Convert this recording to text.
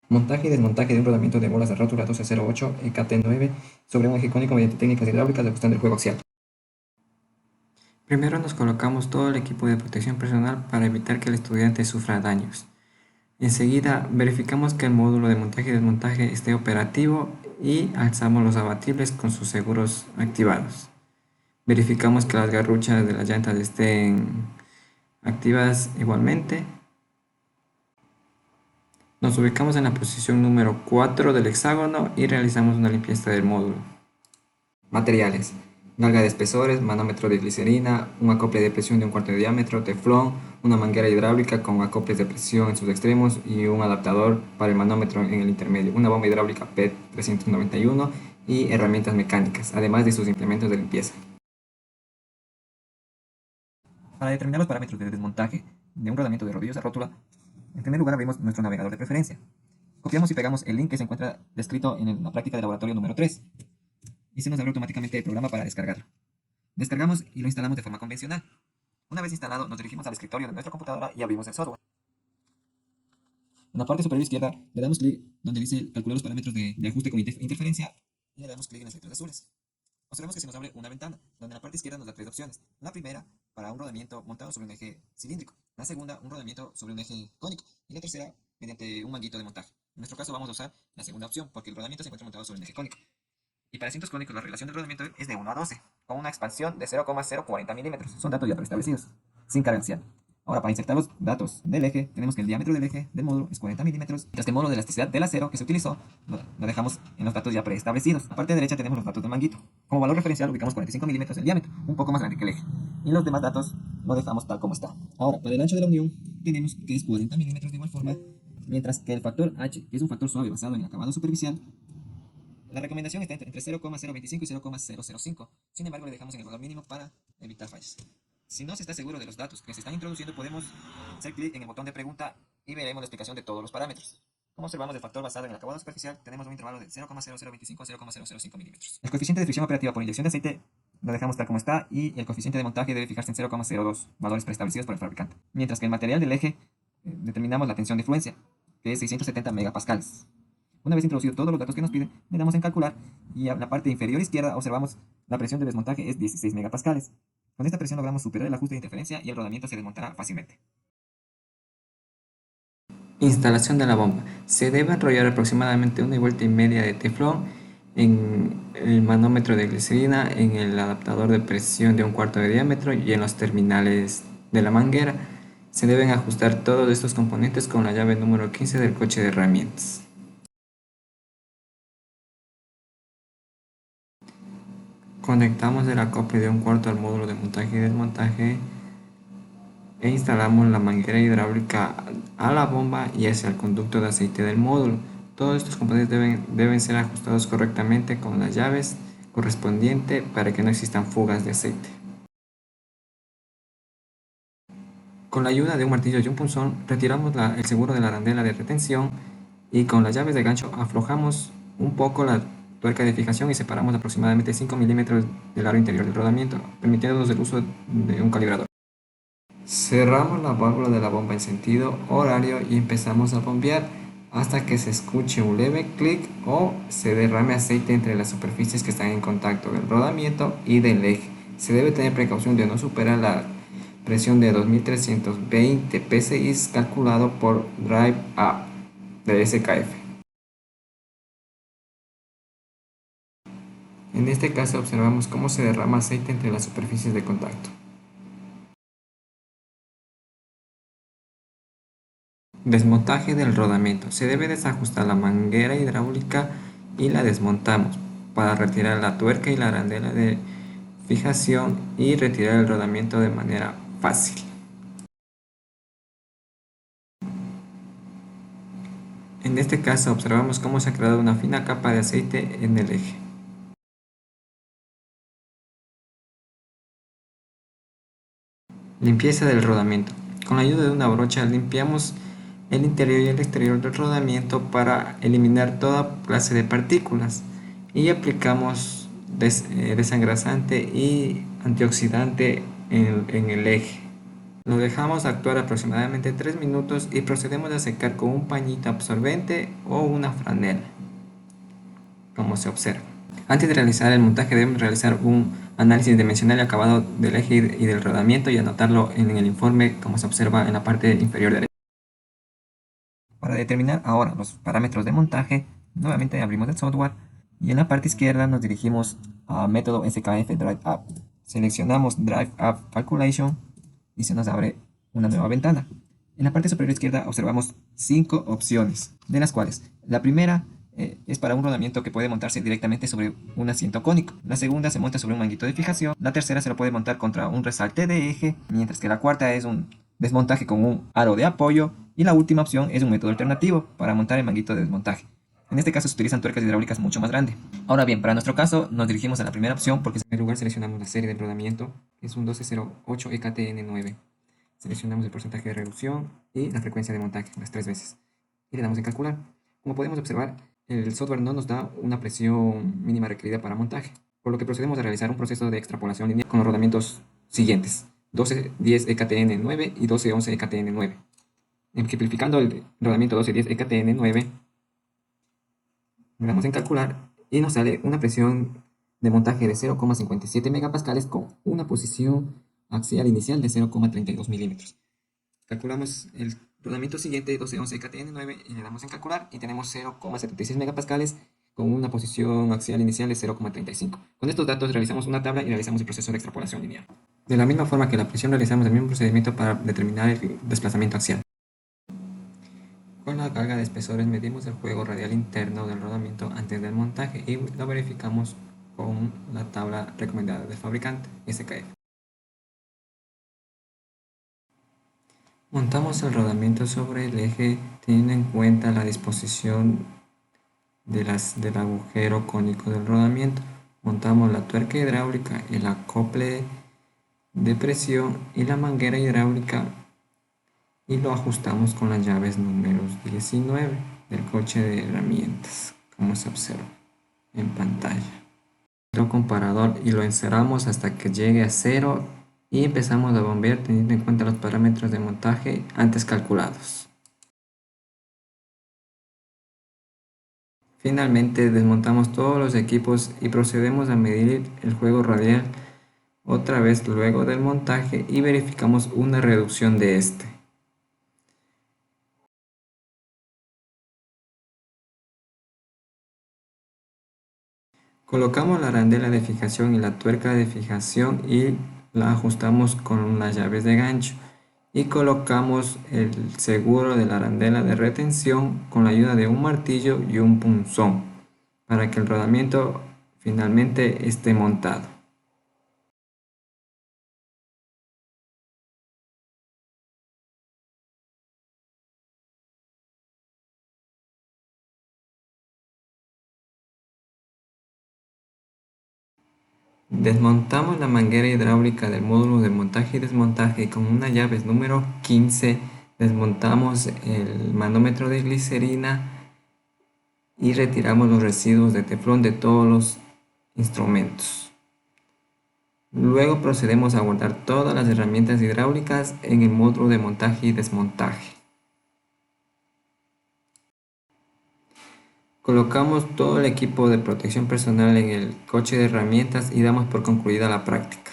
Montaje y desmontaje de un rodamiento de bolas de rótula 1208 EKT9 sobre un eje cónico mediante técnicas hidráulicas de ajustando el juego axial. Primero nos colocamos todo el equipo de protección personal para evitar que el estudiante sufra daños. Enseguida verificamos que el módulo de montaje y desmontaje esté operativo y alzamos los abatibles con sus seguros activados. Verificamos que las garruchas de las llantas estén activadas igualmente. Nos ubicamos en la posición número 4 del hexágono y realizamos una limpieza del módulo. Materiales: nalga de espesores, manómetro de glicerina, un acople de presión de 1/4 de diámetro, teflón, una manguera hidráulica con acoples de presión en sus extremos y un adaptador para el manómetro en el intermedio, una bomba hidráulica PET 391 y herramientas mecánicas, además de sus implementos de limpieza. Para determinar los parámetros de desmontaje de un rodamiento de rodillos de rótula, en primer lugar abrimos nuestro navegador de preferencia. Copiamos y pegamos el link que se encuentra descrito en la práctica de laboratorio número 3 y se nos abre automáticamente el programa para descargarlo. Descargamos y lo instalamos de forma convencional. Una vez instalado, nos dirigimos al escritorio de nuestra computadora y abrimos el software. En la parte superior izquierda le damos clic donde dice calcular los parámetros de ajuste con interferencia y le damos clic en las letras azules. Observamos que se nos abre una ventana, donde en la parte izquierda nos da tres opciones. La primera, para un rodamiento montado sobre un eje cilíndrico. La segunda, un rodamiento sobre un eje cónico. Y la tercera, mediante un manguito de montaje. En nuestro caso vamos a usar la segunda opción, porque el rodamiento se encuentra montado sobre un eje cónico. Y para cintos cónicos la relación del rodamiento es de 1 a 12, con una expansión de 0,040 milímetros. Son datos ya preestablecidos, sin carga axial. Ahora, para insertar los datos del eje, tenemos que el diámetro del eje del módulo es 40 milímetros, mientras que el módulo de elasticidad del acero que se utilizó lo dejamos en los datos ya preestablecidos. En la parte derecha tenemos los datos del manguito. Como valor referencial ubicamos 45 milímetros el diámetro, un poco más grande que el eje. Y los demás datos lo dejamos tal como está. Ahora, para el ancho de la unión, tenemos que es 40 milímetros de igual forma, mientras que el factor H, que es un factor suave basado en el acabado superficial, la recomendación está entre 0,025 y 0,005. Sin embargo, le dejamos en el valor mínimo para evitar fallas. Si no se está seguro de los datos que se están introduciendo, podemos hacer clic en el botón de pregunta y veremos la explicación de todos los parámetros. Como observamos, el factor basado en el acabado superficial, tenemos un intervalo de 0,0025 a 0,005 milímetros. El coeficiente de fricción operativa por inyección de aceite lo dejamos tal como está y el coeficiente de montaje debe fijarse en 0,02, valores preestablecidos por el fabricante. Mientras que el material del eje determinamos la tensión de fluencia, que es 670 megapascales. Una vez introducidos todos los datos que nos piden, le damos en calcular y en la parte inferior izquierda observamos la presión de desmontaje es 16 megapascales. Con esta presión logramos superar el ajuste de interferencia y el rodamiento se desmontará fácilmente. Instalación de la bomba. Se debe enrollar aproximadamente 1,5 vueltas de teflón en el manómetro de glicerina, en el adaptador de presión de 1/4 de diámetro y en los terminales de la manguera. Se deben ajustar todos estos componentes con la llave número 15 del coche de herramientas. Conectamos el acople de 1/4 al módulo de montaje y desmontaje e instalamos la manguera hidráulica a la bomba y hacia el conducto de aceite del módulo. Todos estos componentes deben ser ajustados correctamente con las llaves correspondientes para que no existan fugas de aceite. Con la ayuda de un martillo y un punzón retiramos el seguro de la arandela de retención y con las llaves de gancho aflojamos un poco la tuerca de fijación y separamos aproximadamente 5 milímetros del aro interior del rodamiento, permitiéndonos el uso de un calibrador. Cerramos la válvula de la bomba en sentido horario y empezamos a bombear hasta que se escuche un leve clic o se derrame aceite entre las superficies que están en contacto del rodamiento y del eje. Se debe tener precaución de no superar la presión de 2320 psi calculado por Drive A de SKF. En este caso observamos cómo se derrama aceite entre las superficies de contacto. Desmontaje del rodamiento. Se debe desajustar la manguera hidráulica y la desmontamos para retirar la tuerca y la arandela de fijación y retirar el rodamiento de manera fácil. En este caso observamos cómo se ha creado una fina capa de aceite en el eje. Limpieza del rodamiento. Con la ayuda de una brocha limpiamos el interior y el exterior del rodamiento para eliminar toda clase de partículas y aplicamos desengrasante y antioxidante en el eje. Lo dejamos actuar aproximadamente 3 minutos y procedemos a secar con un pañito absorbente o una franela, como se observa. Antes de realizar el montaje debemos realizar un análisis dimensional y acabado del eje y del rodamiento y anotarlo en el informe como se observa en la parte inferior derecha. Para determinar ahora los parámetros de montaje, nuevamente abrimos el software y en la parte izquierda nos dirigimos a método SKF Drive Up. Seleccionamos Drive Up Calculation y se nos abre una nueva ventana. En la parte superior izquierda observamos 5 opciones, de las cuales la primera es para un rodamiento que puede montarse directamente sobre un asiento cónico. La segunda se monta sobre un manguito de fijación. La tercera se lo puede montar contra un resalte de eje, mientras que la cuarta es un desmontaje con un aro de apoyo. Y la última opción es un método alternativo para montar el manguito de desmontaje. En este caso se utilizan tuercas hidráulicas mucho más grandes. Ahora bien, para nuestro caso nos dirigimos a la primera opción porque en primer lugar seleccionamos la serie de rodamiento, que es un 1208 EKTN9. Seleccionamos el porcentaje de reducción y la frecuencia de montaje, las 3 veces. Y le damos en calcular. Como podemos observar, el software no nos da una presión mínima requerida para montaje, por lo que procedemos a realizar un proceso de extrapolación lineal con los rodamientos siguientes: 1210 EKTN9 y 1211 EKTN9. Ejemplificando el rodamiento 1210 EKTN9, le damos en calcular y nos sale una presión de montaje de 0,57 megapascales con una posición axial inicial de 0,32 milímetros. Calculamos el rodamiento siguiente, 1211 KTN9, y le damos en calcular y tenemos 0,76 megapascales con una posición axial inicial de 0,35. Con estos datos realizamos una tabla y realizamos el proceso de extrapolación lineal. De la misma forma que la presión, realizamos el mismo procedimiento para determinar el desplazamiento axial. Con la carga de espesores medimos el juego radial interno del rodamiento antes del montaje y lo verificamos con la tabla recomendada del fabricante, SKF. Montamos el rodamiento sobre el eje teniendo en cuenta la disposición del agujero cónico del rodamiento. Montamos la tuerca hidráulica, el acople de presión y la manguera hidráulica y lo ajustamos con las llaves números 19 del coche de herramientas, como se observa en pantalla. El comparador y lo encerramos hasta que llegue a 0 y empezamos a bombear teniendo en cuenta los parámetros de montaje antes calculados. Finalmente desmontamos todos los equipos y procedemos a medir el juego radial otra vez luego del montaje y verificamos una reducción de este. Colocamos la arandela de fijación y la tuerca de fijación y la ajustamos con las llaves de gancho y colocamos el seguro de la arandela de retención con la ayuda de un martillo y un punzón para que el rodamiento finalmente esté montado. Desmontamos la manguera hidráulica del módulo de montaje y desmontaje y con una llave número 15 desmontamos el manómetro de glicerina y retiramos los residuos de teflón de todos los instrumentos. Luego procedemos a guardar todas las herramientas hidráulicas en el módulo de montaje y desmontaje. Colocamos todo el equipo de protección personal en el coche de herramientas y damos por concluida la práctica.